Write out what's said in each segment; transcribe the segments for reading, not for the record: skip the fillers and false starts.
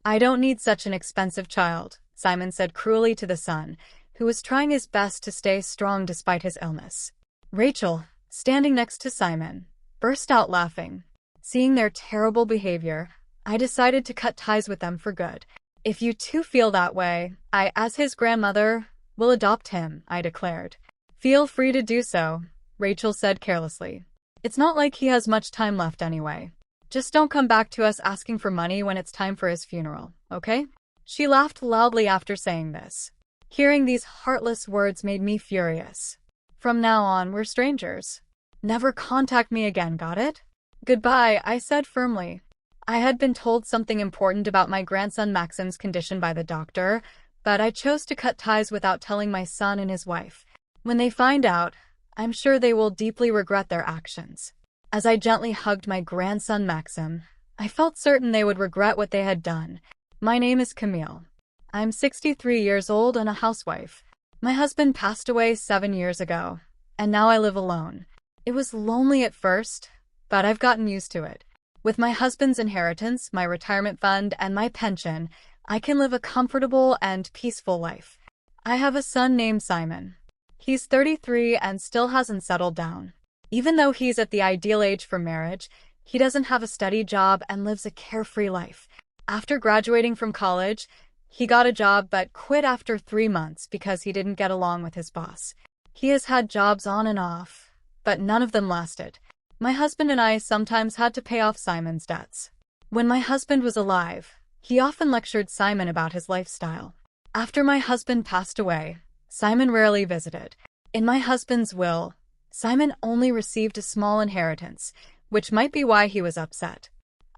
I don't need such an expensive child, Simon said cruelly to the son, who was trying his best to stay strong despite his illness. Rachel, standing next to Simon, burst out laughing. Seeing their terrible behavior, I decided to cut ties with them for good. If you two feel that way, I, as his grandmother, will adopt him, I declared. Feel free to do so, Rachel said carelessly. It's not like he has much time left anyway. Just don't come back to us asking for money when it's time for his funeral, okay? She laughed loudly after saying this. Hearing these heartless words made me furious. From now on, we're strangers. Never contact me again, got it? Goodbye, I said firmly. I had been told something important about my grandson Maxim's condition by the doctor, but I chose to cut ties without telling my son and his wife. When they find out, I'm sure they will deeply regret their actions. As I gently hugged my grandson Maxim, I felt certain they would regret what they had done. My name is Camille. I'm 63 years old and a housewife. My husband passed away 7 years ago, and now I live alone. It was lonely at first, but I've gotten used to it. With my husband's inheritance, my retirement fund, and my pension, I can live a comfortable and peaceful life. I have a son named Simon. He's 33 and still hasn't settled down. Even though he's at the ideal age for marriage, he doesn't have a steady job and lives a carefree life. After graduating from college, he got a job but quit after 3 months because he didn't get along with his boss. He has had jobs on and off, but none of them lasted. My husband and I sometimes had to pay off Simon's debts. When my husband was alive, he often lectured Simon about his lifestyle. After my husband passed away, Simon rarely visited. In my husband's will, Simon only received a small inheritance, which might be why he was upset.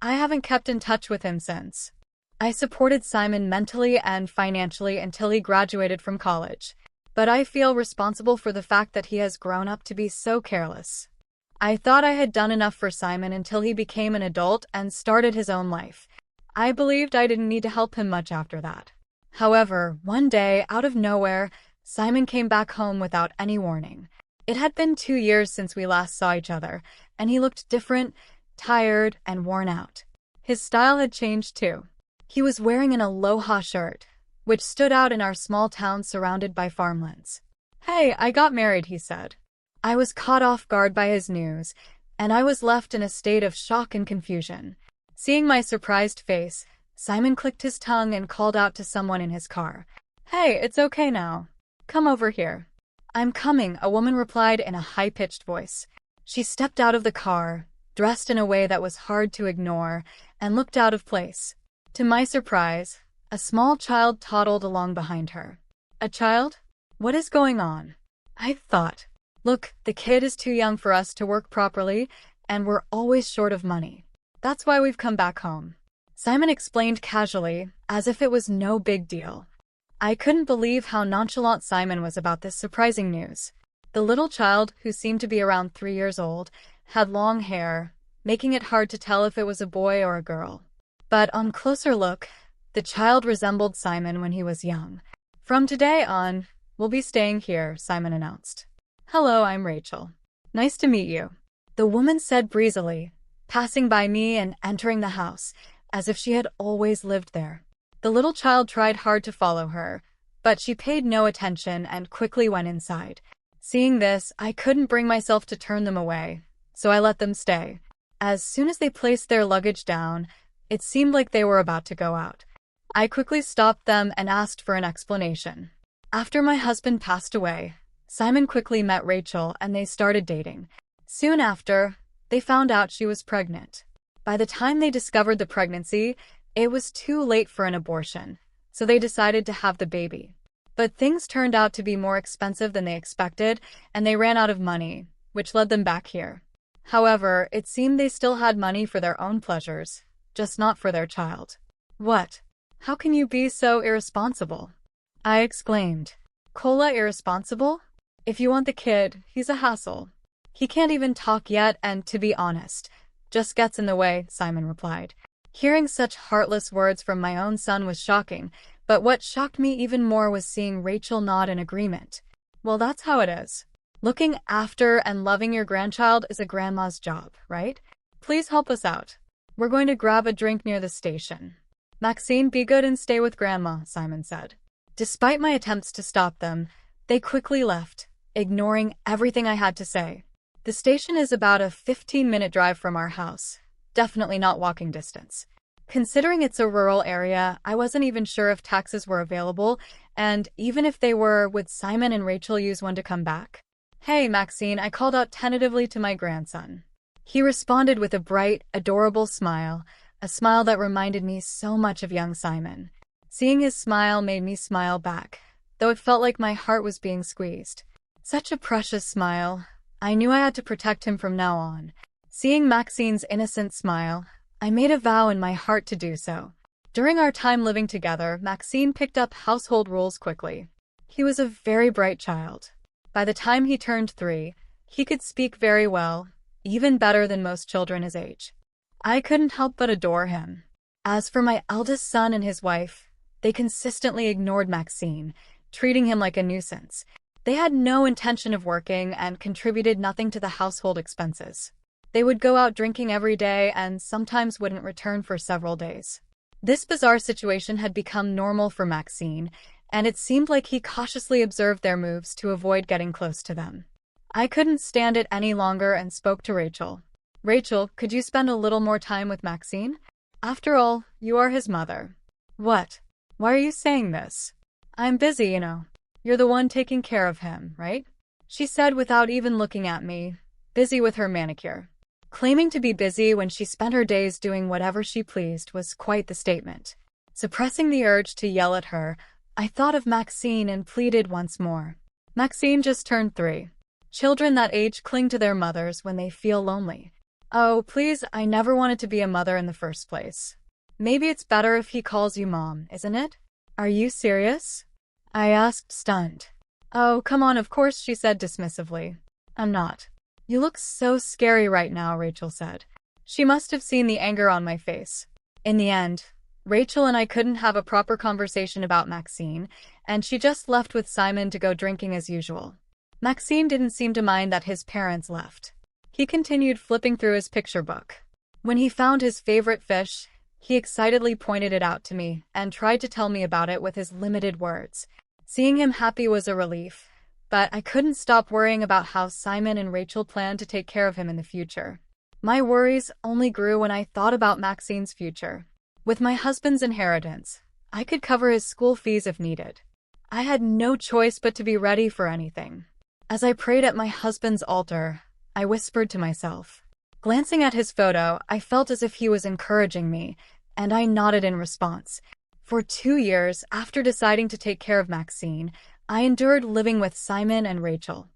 I haven't kept in touch with him since. I supported Simon mentally and financially until he graduated from college, but I feel responsible for the fact that he has grown up to be so careless. I thought I had done enough for Simon until he became an adult and started his own life. I believed I didn't need to help him much after that. However, one day, out of nowhere, Simon came back home without any warning. It had been 2 years since we last saw each other, and he looked different, tired, and worn out. His style had changed too. He was wearing an aloha shirt, which stood out in our small town surrounded by farmlands. "Hey, I got married," he said. I was caught off guard by his news, and I was left in a state of shock and confusion. Seeing my surprised face, Simon clicked his tongue and called out to someone in his car. "Hey, it's okay now. Come over here." "I'm coming," a woman replied in a high-pitched voice. She stepped out of the car, dressed in a way that was hard to ignore, and looked out of place. To my surprise, a small child toddled along behind her. A child? What is going on? I thought. Look, the kid is too young for us to work properly, and we're always short of money. That's why we've come back home. Simon explained casually, as if it was no big deal. I couldn't believe how nonchalant Simon was about this surprising news. The little child, who seemed to be around 3 years old, had long hair, making it hard to tell if it was a boy or a girl. But on closer look, the child resembled Simon when he was young. "From today on, we'll be staying here," Simon announced. "Hello, I'm Rachel. Nice to meet you," the woman said breezily, passing by me and entering the house, as if she had always lived there. The little child tried hard to follow her, but she paid no attention and quickly went inside. Seeing this, I couldn't bring myself to turn them away, so I let them stay. As soon as they placed their luggage down, it seemed like they were about to go out. I quickly stopped them and asked for an explanation. After my husband passed away, Simon quickly met Rachel and they started dating. Soon after, they found out she was pregnant. By the time they discovered the pregnancy, it was too late for an abortion, so they decided to have the baby. But things turned out to be more expensive than they expected, and they ran out of money, which led them back here. However, it seemed they still had money for their own pleasures, just not for their child. "What? How can you be so irresponsible?" I exclaimed. "Cola irresponsible? If you want the kid, he's a hassle. He can't even talk yet and, to be honest, just gets in the way," Simon replied. Hearing such heartless words from my own son was shocking, but what shocked me even more was seeing Rachel nod in agreement. Well, that's how it is. Looking after and loving your grandchild is a grandma's job, right? Please help us out. We're going to grab a drink near the station. "Maxine, be good and stay with Grandma," Simon said. Despite my attempts to stop them, they quickly left, ignoring everything I had to say. The station is about a 15-minute drive from our house, definitely not walking distance. Considering it's a rural area, I wasn't even sure if taxis were available, and even if they were, would Simon and Rachel use one to come back? "Hey, Maxine," I called out tentatively to my grandson. He responded with a bright, adorable smile, a smile that reminded me so much of young Simon. Seeing his smile made me smile back, though it felt like my heart was being squeezed. Such a precious smile. I knew I had to protect him from now on. Seeing Maxine's innocent smile, I made a vow in my heart to do so. During our time living together, Maxine picked up household rules quickly. He was a very bright child. By the time he turned 3, he could speak very well, even better than most children his age. I couldn't help but adore him. As for my eldest son and his wife, they consistently ignored Maxine, treating him like a nuisance. They had no intention of working and contributed nothing to the household expenses. They would go out drinking every day and sometimes wouldn't return for several days. This bizarre situation had become normal for Maxine, and it seemed like he cautiously observed their moves to avoid getting close to them. I couldn't stand it any longer and spoke to Rachel. "Rachel, could you spend a little more time with Maxine? After all, you are his mother." "What? Why are you saying this?" "I'm busy, you know. You're the one taking care of him, right?" she said without even looking at me, busy with her manicure. Claiming to be busy when she spent her days doing whatever she pleased was quite the statement. Suppressing the urge to yell at her, I thought of Maxine and pleaded once more. Maxine just turned 3. Children that age cling to their mothers when they feel lonely. "Oh, please, I never wanted to be a mother in the first place. Maybe it's better if he calls you Mom, isn't it?" "Are you serious?" I asked, stunned. "Oh, come on, of course," she said dismissively. "I'm not." "You look so scary right now," Rachel said. She must have seen the anger on my face. In the end, Rachel and I couldn't have a proper conversation about Maxine, and she just left with Simon to go drinking as usual. Maxine didn't seem to mind that his parents left. He continued flipping through his picture book. When he found his favorite fish, he excitedly pointed it out to me and tried to tell me about it with his limited words. Seeing him happy was a relief, but I couldn't stop worrying about how Simon and Rachel planned to take care of him in the future. My worries only grew when I thought about Maxine's future. With my husband's inheritance, I could cover his school fees if needed. I had no choice but to be ready for anything. As I prayed at my husband's altar, I whispered to myself. Glancing at his photo, I felt as if he was encouraging me, and I nodded in response. For 2 years after deciding to take care of Maxine, I endured living with Simon and Rachel.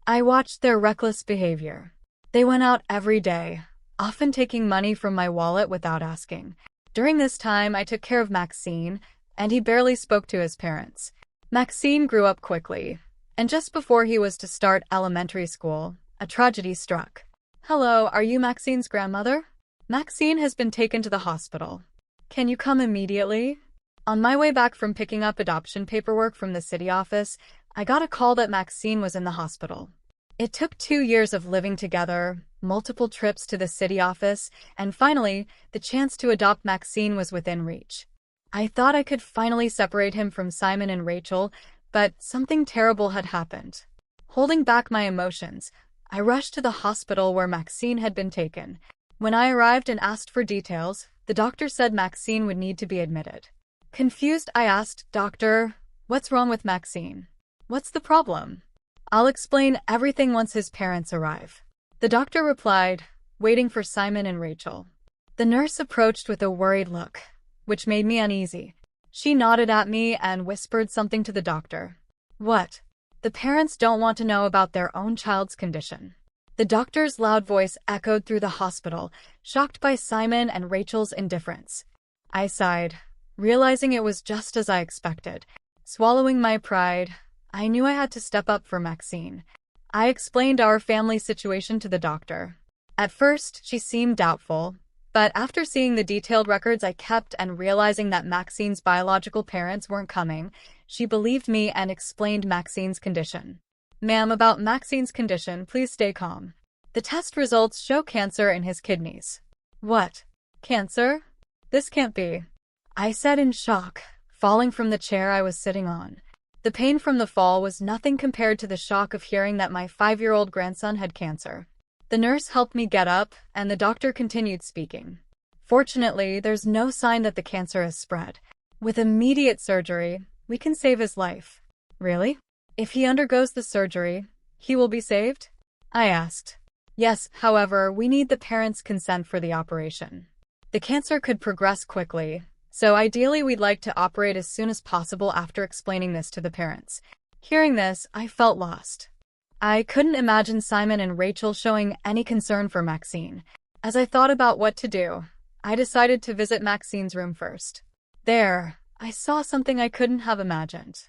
I watched their reckless behavior. They went out every day, often taking money from my wallet without asking. During this time, I took care of Maxine, and he barely spoke to his parents. Maxine grew up quickly, and just before he was to start elementary school, a tragedy struck. "Hello, are you Maxine's grandmother? Maxine has been taken to the hospital. Can you come immediately?" On my way back from picking up adoption paperwork from the city office, I got a call that Maxine was in the hospital. It took 2 years of living together, multiple trips to the city office, and finally, the chance to adopt Maxine was within reach. I thought I could finally separate him from Simon and Rachel, but something terrible had happened. Holding back my emotions, I rushed to the hospital where Maxine had been taken. When I arrived and asked for details, the doctor said Maxine would need to be admitted. Confused, I asked, "Doctor, what's wrong with Maxine? What's the problem?" "I'll explain everything once his parents arrive," the doctor replied, waiting for Simon and Rachel. The nurse approached with a worried look, which made me uneasy. She nodded at me and whispered something to the doctor. "What?" "The parents don't want to know about their own child's condition." The doctor's loud voice echoed through the hospital, shocked by Simon and Rachel's indifference. I sighed, realizing it was just as I expected. Swallowing my pride, I knew I had to step up for Maxine. I explained our family situation to the doctor. At first, she seemed doubtful, but after seeing the detailed records I kept and realizing that Maxine's biological parents weren't coming, she believed me and explained Maxine's condition. "Ma'am, about Maxine's condition, please stay calm. The test results show cancer in his kidneys." "What? Cancer? This can't be." I said in shock, falling from the chair I was sitting on. The pain from the fall was nothing compared to the shock of hearing that my 5-year-old grandson had cancer. The nurse helped me get up, and the doctor continued speaking. Fortunately, there's no sign that the cancer has spread. With immediate surgery, we can save his life. Really? If he undergoes the surgery, he will be saved? I asked. Yes, however, we need the parents' consent for the operation. The cancer could progress quickly, so ideally we'd like to operate as soon as possible after explaining this to the parents. Hearing this, I felt lost. I couldn't imagine Simon and Rachel showing any concern for Maxine. As I thought about what to do, I decided to visit Maxine's room first. There, I saw something I couldn't have imagined.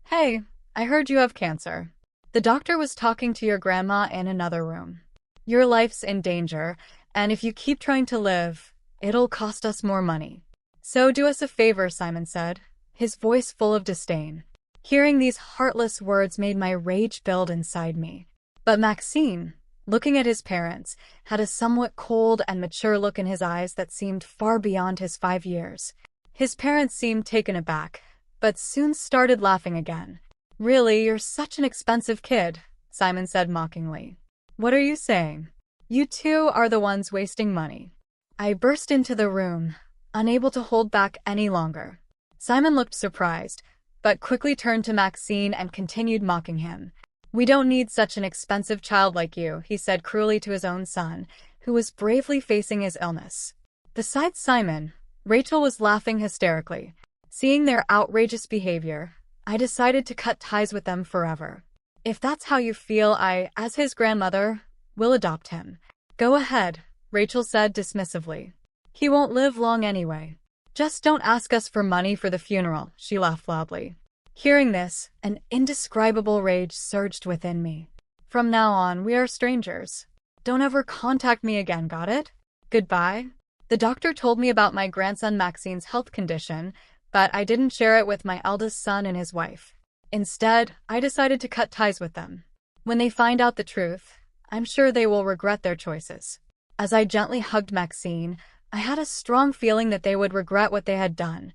Hey, I heard you have cancer. The doctor was talking to your grandma in another room. Your life's in danger, and if you keep trying to live, it'll cost us more money. So do us a favor, Simon said, his voice full of disdain. Hearing these heartless words made my rage build inside me. But Maxine, looking at his parents, had a somewhat cold and mature look in his eyes that seemed far beyond his 5 years. His parents seemed taken aback, but soon started laughing again. Really, you're such an expensive kid, Simon said mockingly. What are you saying? You two are the ones wasting money. I burst into the room, unable to hold back any longer. Simon looked surprised, but quickly turned to Maxine and continued mocking him. We don't need such an expensive child like you, he said cruelly to his own son, who was bravely facing his illness. Besides Simon, Rachel was laughing hysterically. Seeing their outrageous behavior, I decided to cut ties with them forever. If that's how you feel, I, as his grandmother, will adopt him. Go ahead, Rachel said dismissively. He won't live long anyway. Just don't ask us for money for the funeral, she laughed loudly. Hearing this, an indescribable rage surged within me. From now on, we are strangers. Don't ever contact me again, got it? Goodbye. The doctor told me about my grandson Maxine's health condition, but I didn't share it with my eldest son and his wife. Instead, I decided to cut ties with them. When they find out the truth, I'm sure they will regret their choices. As I gently hugged Maxine, I had a strong feeling that they would regret what they had done.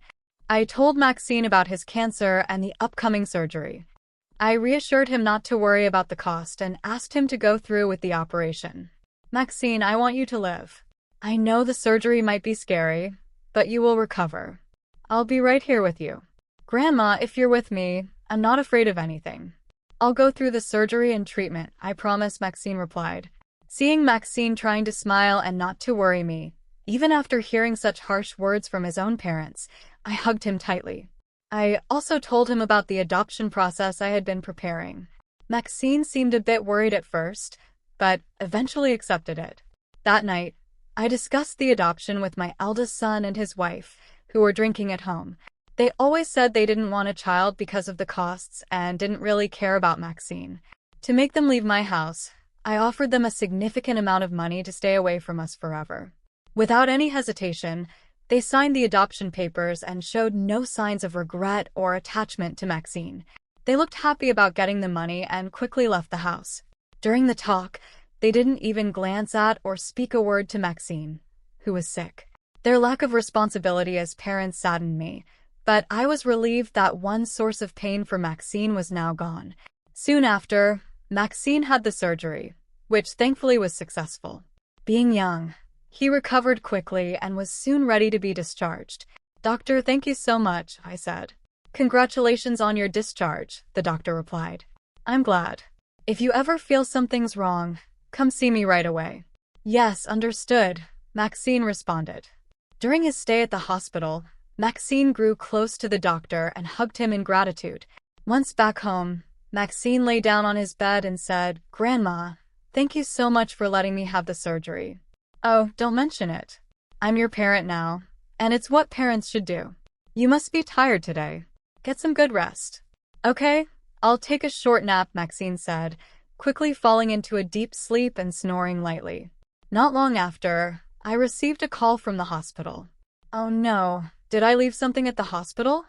I told Maxine about his cancer and the upcoming surgery. I reassured him not to worry about the cost and asked him to go through with the operation. Maxine, I want you to live. I know the surgery might be scary, but you will recover. I'll be right here with you. Grandma, if you're with me, I'm not afraid of anything. I'll go through the surgery and treatment, I promise, Maxine replied. Seeing Maxine trying to smile and not to worry me, even after hearing such harsh words from his own parents, I hugged him tightly. I also told him about the adoption process I had been preparing. Maxine seemed a bit worried at first, but eventually accepted it. That night, I discussed the adoption with my eldest son and his wife, who were drinking at home. They always said they didn't want a child because of the costs and didn't really care about Maxine. To make them leave my house, I offered them a significant amount of money to stay away from us forever. Without any hesitation, they signed the adoption papers and showed no signs of regret or attachment to Maxine. They looked happy about getting the money and quickly left the house. During the talk, they didn't even glance at or speak a word to Maxine, who was sick. Their lack of responsibility as parents saddened me, but I was relieved that one source of pain for Maxine was now gone. Soon after, Maxine had the surgery, which thankfully was successful. Being young, he recovered quickly and was soon ready to be discharged. Doctor, thank you so much, I said. Congratulations on your discharge, the doctor replied. I'm glad. If you ever feel something's wrong, come see me right away. Yes, understood, Maxine responded. During his stay at the hospital, Maxine grew close to the doctor and hugged him in gratitude. Once back home, Maxine lay down on his bed and said, Grandma, thank you so much for letting me have the surgery. Oh, don't mention it. I'm your parent now, and it's what parents should do. You must be tired today. Get some good rest. Okay, I'll take a short nap, Maxine said, quickly falling into a deep sleep and snoring lightly. Not long after, I received a call from the hospital. Oh no, did I leave something at the hospital?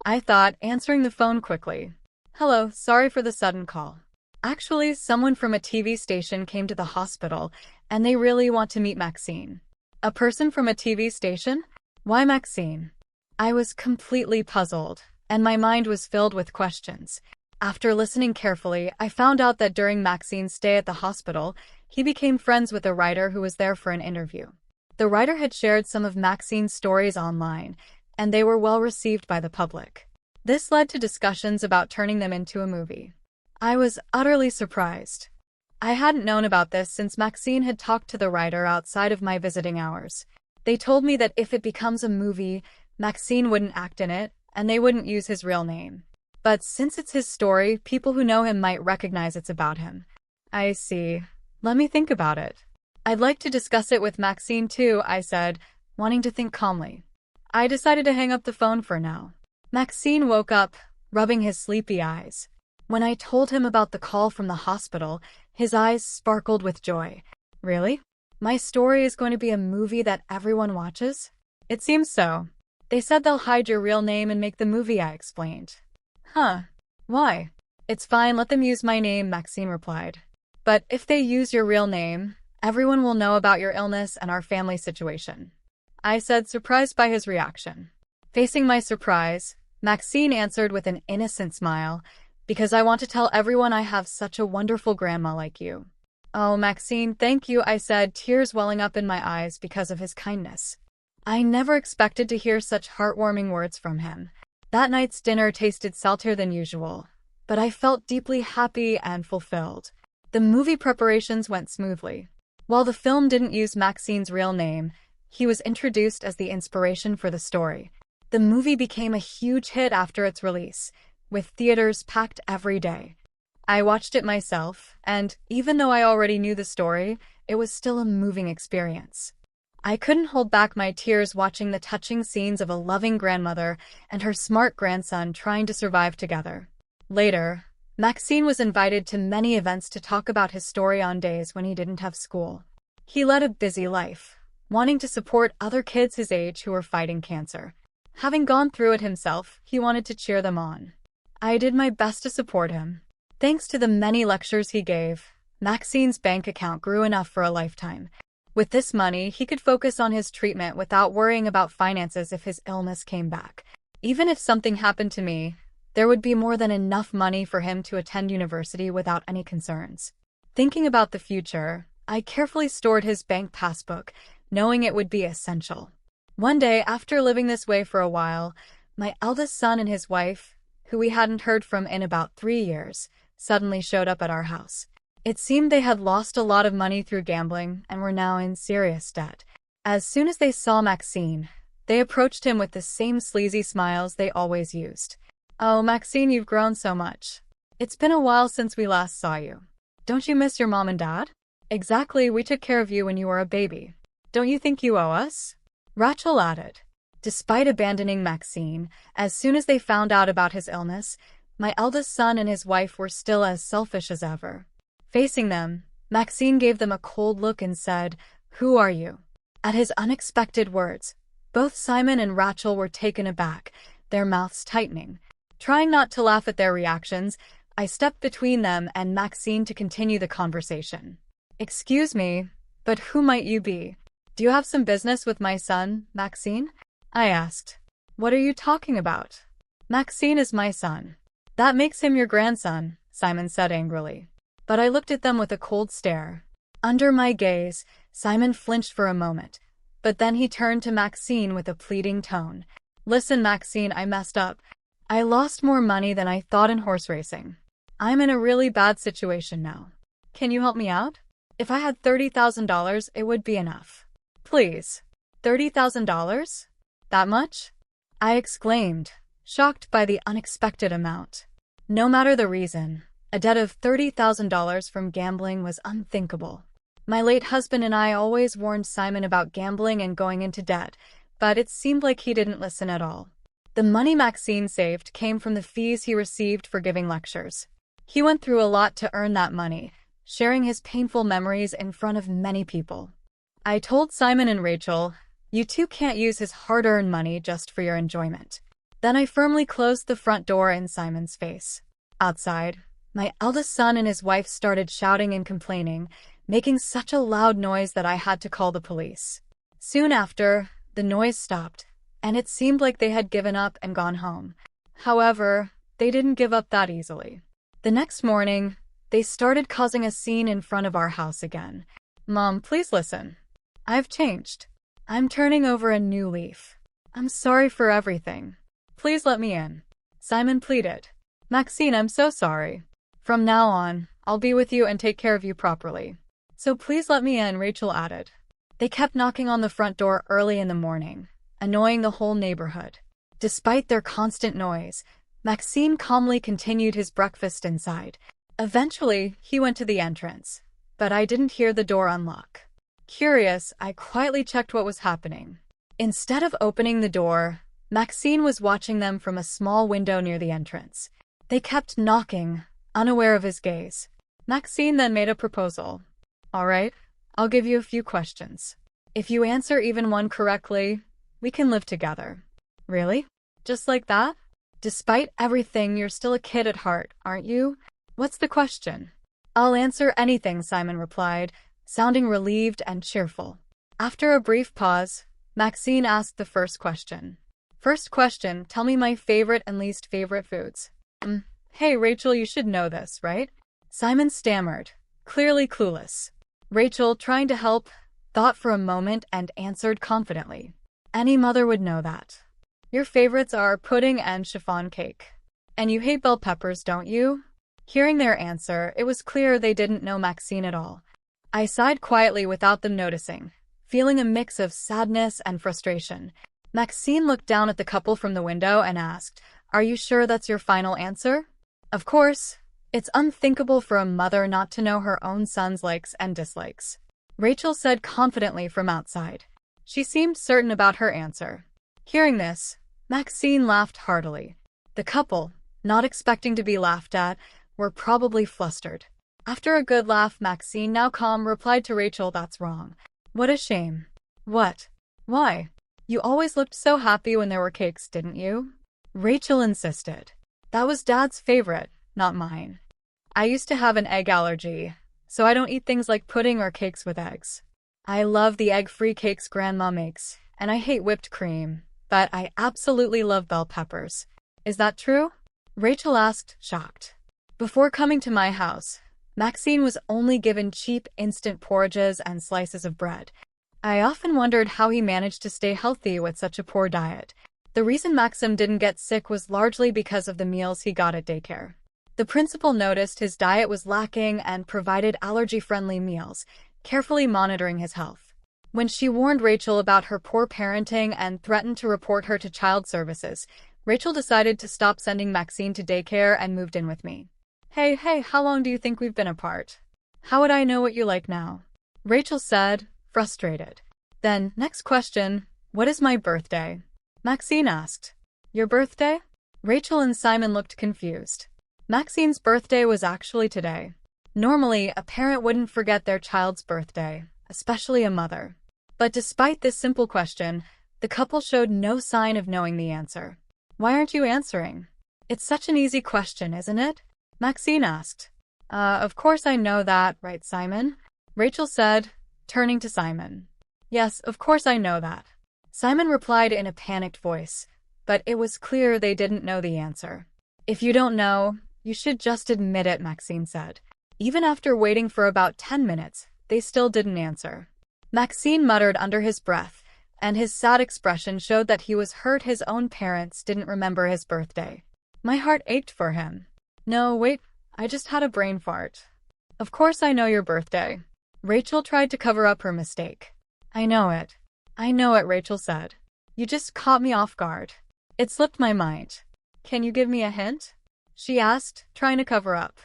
I thought, answering the phone quickly. Hello, sorry for the sudden call. Actually, someone from a TV station came to the hospital, and they really want to meet Maxine. A person from a TV station? Why Maxine? I was completely puzzled, and my mind was filled with questions. After listening carefully, I found out that during Maxine's stay at the hospital, he became friends with a writer who was there for an interview. The writer had shared some of Maxine's stories online, and they were well received by the public. This led to discussions about turning them into a movie. I was utterly surprised. I hadn't known about this since Maxine had talked to the writer outside of my visiting hours. They told me that if it becomes a movie, Maxine wouldn't act in it, and they wouldn't use his real name. But since it's his story, people who know him might recognize it's about him. I see. Let me think about it. I'd like to discuss it with Maxine too, I said, wanting to think calmly. I decided to hang up the phone for now. Maxine woke up, rubbing his sleepy eyes. When I told him about the call from the hospital, his eyes sparkled with joy. Really? My story is going to be a movie that everyone watches? It seems so. They said they'll hide your real name and make the movie, I explained. Huh. Why? It's fine, let them use my name, Maxine replied. But if they use your real name, everyone will know about your illness and our family situation. I said, surprised by his reaction. Facing my surprise, Maxine answered with an innocent smile, because I want to tell everyone I have such a wonderful grandma like you. Oh, Maxine, thank you, I said, tears welling up in my eyes because of his kindness. I never expected to hear such heartwarming words from him. That night's dinner tasted saltier than usual, but I felt deeply happy and fulfilled. The movie preparations went smoothly. While the film didn't use Maxine's real name, he was introduced as the inspiration for the story. The movie became a huge hit after its release, with theaters packed every day. I watched it myself, and even though I already knew the story, it was still a moving experience. I couldn't hold back my tears watching the touching scenes of a loving grandmother and her smart grandson trying to survive together. Later, Maxine was invited to many events to talk about his story on days when he didn't have school. He led a busy life, wanting to support other kids his age who were fighting cancer. Having gone through it himself, he wanted to cheer them on. I did my best to support him. Thanks to the many lectures he gave, Maxine's bank account grew enough for a lifetime. With this money, he could focus on his treatment without worrying about finances if his illness came back. Even if something happened to me, there would be more than enough money for him to attend university without any concerns. Thinking about the future, I carefully stored his bank passbook, knowing it would be essential. One day, after living this way for a while, my eldest son and his wife, who we hadn't heard from in about 3 years, suddenly showed up at our house. It seemed they had lost a lot of money through gambling and were now in serious debt. As soon as they saw Maxine, they approached him with the same sleazy smiles they always used. Oh, Maxine, you've grown so much. It's been a while since we last saw you. Don't you miss your mom and dad? Exactly, we took care of you when you were a baby. Don't you think you owe us? Rachel added. Despite abandoning Maxine, as soon as they found out about his illness, my eldest son and his wife were still as selfish as ever. Facing them, Maxine gave them a cold look and said, "Who are you?" At his unexpected words, both Simon and Rachel were taken aback, their mouths tightening. Trying not to laugh at their reactions, I stepped between them and Maxine to continue the conversation. "Excuse me, but who might you be? Do you have some business with my son, Maxine?" I asked. "What are you talking about? Maxine is my son." "That makes him your grandson," Simon said angrily. But I looked at them with a cold stare. Under my gaze, Simon flinched for a moment, but then he turned to Maxine with a pleading tone. "Listen, Maxine, I messed up. I lost more money than I thought in horse racing. I'm in a really bad situation now. Can you help me out? If I had $30,000, it would be enough. Please." $30,000? That much? I exclaimed, shocked by the unexpected amount. No matter the reason, a debt of $30,000 from gambling was unthinkable. My late husband and I always warned Simon about gambling and going into debt, but it seemed like he didn't listen at all. The money Maxine saved came from the fees he received for giving lectures. He went through a lot to earn that money, sharing his painful memories in front of many people. I told Simon and Rachel, "You two can't use his hard-earned money just for your enjoyment." Then I firmly closed the front door in Simon's face. Outside, my eldest son and his wife started shouting and complaining, making such a loud noise that I had to call the police. Soon after, the noise stopped, and it seemed like they had given up and gone home. However, they didn't give up that easily. The next morning, they started causing a scene in front of our house again. "Mom, please listen. I've changed. I'm turning over a new leaf. I'm sorry for everything. Please let me in," Simon pleaded. "Maxine, I'm so sorry. From now on, I'll be with you and take care of you properly. So please let me in," Rachel added. They kept knocking on the front door early in the morning, annoying the whole neighborhood. Despite their constant noise, Maxine calmly continued his breakfast inside. Eventually, he went to the entrance, but I didn't hear the door unlock. Curious, I quietly checked what was happening. Instead of opening the door, Maxine was watching them from a small window near the entrance. They kept knocking, unaware of his gaze. Maxine then made a proposal. "All right, I'll give you a few questions. If you answer even one correctly, we can live together." "Really? Just like that? Despite everything, you're still a kid at heart, aren't you? What's the question?" "I'll answer anything," Simon replied, sounding relieved and cheerful. After a brief pause, Maxine asked the first question. "First question, tell me my favorite and least favorite foods." Hey, Rachel, you should know this, right?" Simon stammered, clearly clueless. Rachel, trying to help, thought for a moment and answered confidently. "Any mother would know that. Your favorites are pudding and chiffon cake. And you hate bell peppers, don't you?" Hearing their answer, it was clear they didn't know Maxine at all. I sighed quietly without them noticing, feeling a mix of sadness and frustration. Maxine looked down at the couple from the window and asked, "Are you sure that's your final answer?" Of course. It's unthinkable for a mother not to know her own son's likes and dislikes, Rachel said confidently from outside. She seemed certain about her answer. Hearing this, Maxine laughed heartily. The couple, not expecting to be laughed at, were probably flustered. After a good laugh, Maxine, now calm, replied to Rachel, "That's wrong. What a shame." "What? Why? You always looked so happy when there were cakes, didn't you?" Rachel insisted. "That was Dad's favorite, not mine. I used to have an egg allergy, so I don't eat things like pudding or cakes with eggs. I love the egg-free cakes Grandma makes, and I hate whipped cream, but I absolutely love bell peppers." "Is that true?" Rachel asked, shocked. Before coming to my house, Maxine was only given cheap instant porridges and slices of bread. I often wondered how he managed to stay healthy with such a poor diet. The reason Maxim didn't get sick was largely because of the meals he got at daycare. The principal noticed his diet was lacking and provided allergy-friendly meals, carefully monitoring his health. When she warned Rachel about her poor parenting and threatened to report her to child services, Rachel decided to stop sending Maxine to daycare and moved in with me. Hey, how long do you think we've been apart? How would I know what you like now?" Rachel said, frustrated. Then, next question, "What is my birthday?" Maxine asked. "Your birthday?" Rachel and Simon looked confused. Maxine's birthday was actually today. Normally, a parent wouldn't forget their child's birthday, especially a mother. But despite this simple question, the couple showed no sign of knowing the answer. "Why aren't you answering? It's such an easy question, isn't it?" Maxine asked. Of course I know that, right, Simon?" Rachel said, turning to Simon. "Yes, of course I know that." Simon replied in a panicked voice, but it was clear they didn't know the answer. "If you don't know, you should just admit it," Maxine said. Even after waiting for about 10 minutes, they still didn't answer. Maxine muttered under his breath, and his sad expression showed that he was hurt his own parents didn't remember his birthday. My heart ached for him. "No, wait, I just had a brain fart. Of course I know your birthday." Rachel tried to cover up her mistake. I know it, Rachel said. "You just caught me off guard. It slipped my mind. Can you give me a hint?" she asked, trying to cover up.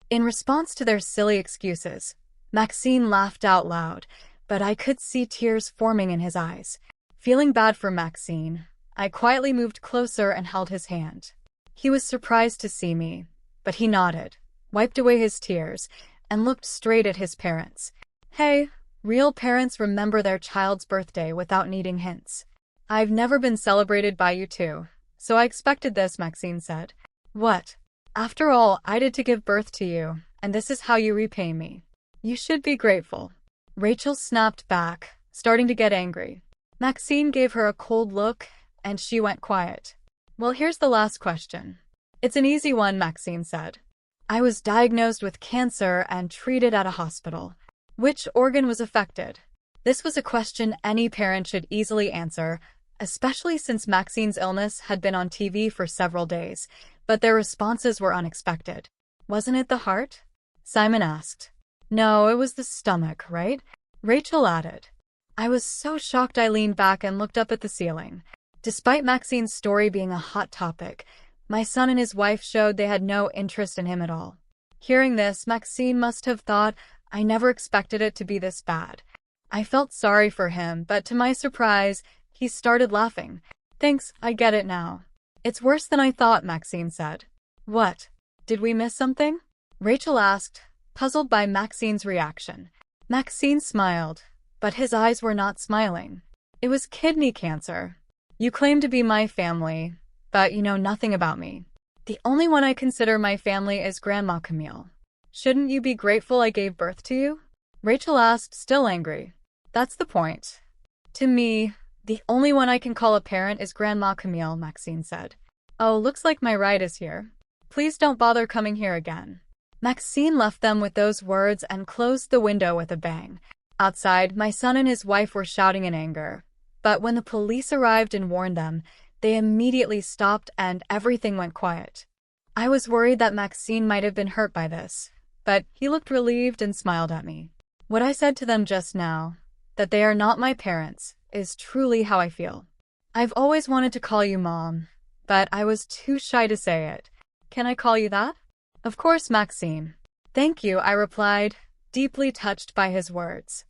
In response to their silly excuses, Maxine laughed out loud, but I could see tears forming in his eyes. Feeling bad for Maxine, I quietly moved closer and held his hand. He was surprised to see me, but he nodded, wiped away his tears, and looked straight at his parents. Hey, real parents remember their child's birthday without needing hints. "I've never been celebrated by you two, so I expected this," Maxine said. "What? After all I did to give birth to you, and this is how you repay me. You should be grateful." Rachel snapped back, starting to get angry. Maxine gave her a cold look and she went quiet. Well, here's the last question. It's an easy one, Maxine said. I was diagnosed with cancer and treated at a hospital. Which organ was affected? This was a question any parent should easily answer, especially since Maxine's illness had been on TV for several days, but their responses were unexpected. Wasn't it the heart? Simon asked. No, it was the stomach, right? Rachel added. I was so shocked I leaned back and looked up at the ceiling. Despite Maxine's story being a hot topic, my son and his wife showed they had no interest in him at all. Hearing this, Maxine must have thought, I never expected it to be this bad. I felt sorry for him, but to my surprise, he started laughing. Thanks, I get it now. It's worse than I thought, Maxine said. What? Did we miss something? Rachel asked, puzzled by Maxine's reaction. Maxine smiled, but his eyes were not smiling. It was kidney cancer. You claim to be my family, but you know nothing about me. The only one I consider my family is Grandma Camille. Shouldn't you be grateful I gave birth to you? Rachel asked, still angry. That's the point. To me, the only one I can call a parent is Grandma Camille, Maxine said. Oh, looks like my ride is here. Please don't bother coming here again. Maxine left them with those words and closed the window with a bang. Outside, my son and his wife were shouting in anger. But when the police arrived and warned them, they immediately stopped and everything went quiet. I was worried that Maxine might have been hurt by this, but he looked relieved and smiled at me. What I said to them just now, that they are not my parents, is truly how I feel. I've always wanted to call you Mom, but I was too shy to say it. Can I call you that? Of course, Maxine. Thank you, I replied, deeply touched by his words.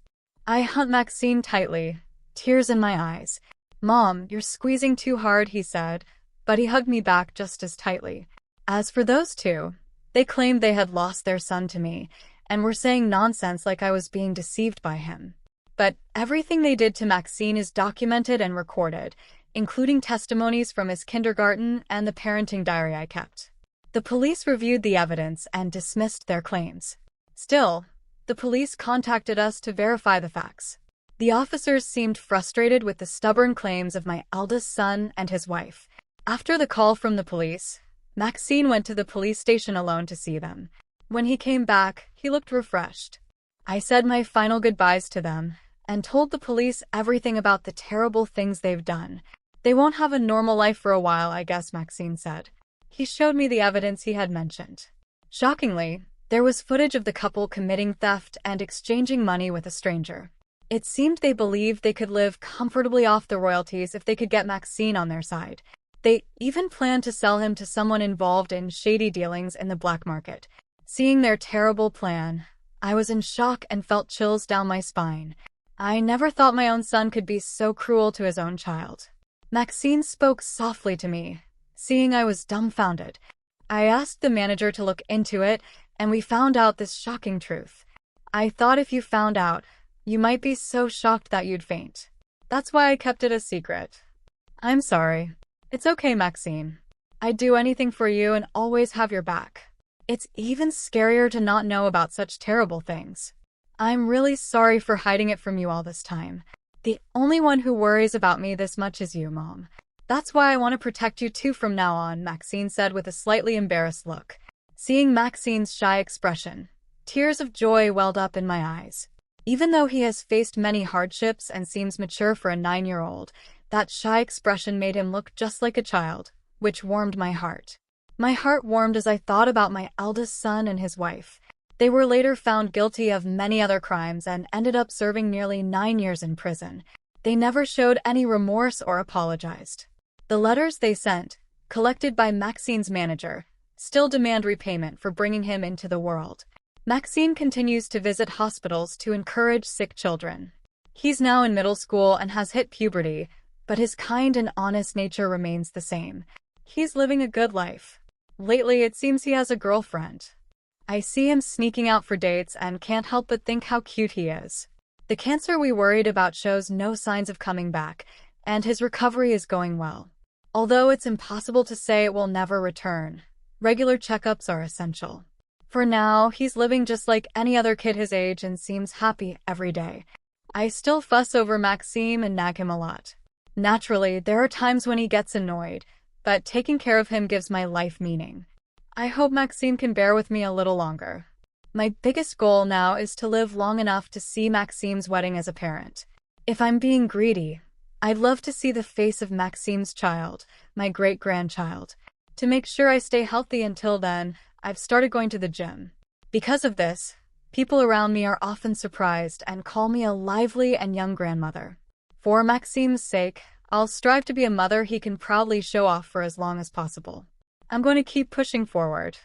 I hugged Maxine tightly, tears in my eyes. Mom, you're squeezing too hard, he said, but he hugged me back just as tightly. As for those two, they claimed they had lost their son to me, and were saying nonsense like I was being deceived by him. But everything they did to Maxine is documented and recorded, including testimonies from his kindergarten and the parenting diary I kept. The police reviewed the evidence and dismissed their claims. Still, the police contacted us to verify the facts. The officers seemed frustrated with the stubborn claims of my eldest son and his wife. After the call from the police, Maxine went to the police station alone to see them. When he came back, he looked refreshed. I said my final goodbyes to them and told the police everything about the terrible things they've done. They won't have a normal life for a while, I guess, Maxine said. He showed me the evidence he had mentioned. Shockingly, there was footage of the couple committing theft and exchanging money with a stranger. It seemed they believed they could live comfortably off the royalties if they could get Maxine on their side. They even planned to sell him to someone involved in shady dealings in the black market. Seeing their terrible plan, I was in shock and felt chills down my spine. I never thought my own son could be so cruel to his own child. Maxine spoke softly to me, seeing I was dumbfounded. I asked the manager to look into it, and we found out this shocking truth. I thought if you found out, you might be so shocked that you'd faint. That's why I kept it a secret. I'm sorry. It's okay, Maxine. I'd do anything for you and always have your back. It's even scarier to not know about such terrible things. I'm really sorry for hiding it from you all this time. The only one who worries about me this much is you, Mom. That's why I want to protect you too from now on, Maxine said with a slightly embarrassed look. Seeing Maxine's shy expression, tears of joy welled up in my eyes. Even though he has faced many hardships and seems mature for a 9-year-old, that shy expression made him look just like a child, which warmed my heart. My heart warmed as I thought about my eldest son and his wife. They were later found guilty of many other crimes and ended up serving nearly 9 years in prison. They never showed any remorse or apologized. The letters they sent, collected by Maxine's manager, still demand repayment for bringing him into the world. Maxine continues to visit hospitals to encourage sick children. He's now in middle school and has hit puberty, but his kind and honest nature remains the same. He's living a good life. Lately, it seems he has a girlfriend. I see him sneaking out for dates and can't help but think how cute he is. The cancer we worried about shows no signs of coming back, and his recovery is going well. Although it's impossible to say it will never return, regular checkups are essential. For now, he's living just like any other kid his age and seems happy every day. I still fuss over Maxime and nag him a lot. Naturally, there are times when he gets annoyed, but taking care of him gives my life meaning. I hope Maxime can bear with me a little longer. My biggest goal now is to live long enough to see Maxime's wedding as a parent. If I'm being greedy, I'd love to see the face of Maxime's child, my great-grandchild. To make sure I stay healthy until then, I've started going to the gym. Because of this, people around me are often surprised and call me a lively and young grandmother. For Maxime's sake, I'll strive to be a mother he can proudly show off for as long as possible. I'm going to keep pushing forward.